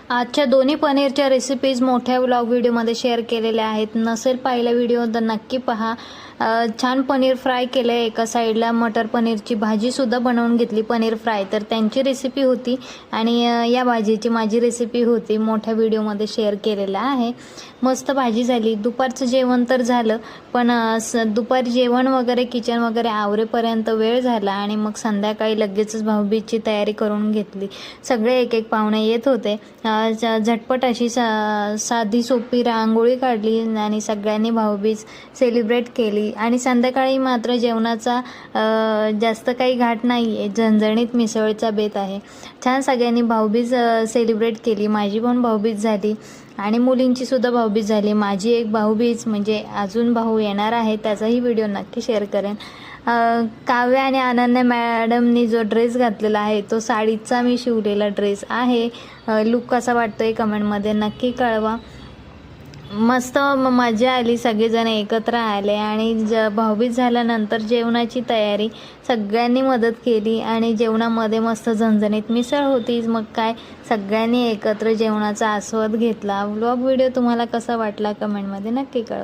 आजच्या दोन्ही पनीरच्या रेसिपीज मोठ्या व्लॉग व्हिडिओमध्ये शेअर केलेल्या आहेत. नसेल पाहिला व्हिडिओ तर नक्की पहा. छान पनीर फ्राय केलं आहे. एका साईडला मटर पनीरची भाजीसुद्धा बनवून घेतली, पनीर फ्राय. तर त्यांची रेसिपी होती आणि या भाजीची माझी रेसिपी होती. मोठ्या व्हिडिओमध्ये शेअर केलेला आहे. मस्त भाजी झाली. दुपारचं जेवण तर झालं, पण दुपारी जेवण वगैरे किचन वगैरे आवरेपर्यंत वेळ झाला आणि मग संध्याकाळी लगेचच भाऊबीजची तयारी करून घेतली. सगळे एक एक पाहुणे येत होते. झटपट अशी साधी सोपी रांगोळी काढली आणि सगळ्यांनी भाऊबीज सेलिब्रेट केली. आणि संध्याकाळी मात्र जेवणाचा जास्त काही घाट नाही आहे, झणझणीत मिसळचा बेत आहे. छान सगळ्यांनी भाऊबीज सेलिब्रेट केली. माझी पण भाऊबीज झाली आणि मुलींची सुद्धा भाऊबीज झाली. माझी एक भाऊबीज म्हणजे अजून भाऊ येणार आहे, त्याचाही व्हिडिओ नक्की शेअर करेन. काव्या आणि अनन्या मॅडमनी जो ड्रेस घातलेला आहे तो साडीचा मी शिवलेला ड्रेस आहे. लुक कसा वाटतोय कमेंटमध्ये नक्की कळवा. मस्त मजा आली. सगळेजण एकत्र आले आणि भाऊबीज झाल्यानंतर जेवणाची तयारी सगळ्यांनी मदत केली आणि जेवणामध्ये मस्त झणझणीत मिसळ होती. मग काय, सगळ्यांनी एकत्र जेवणाचा आस्वाद घेतला. व्लॉग व्हिडिओ तुम्हाला कसा वाटला कमेंटमध्ये नक्की कळवा.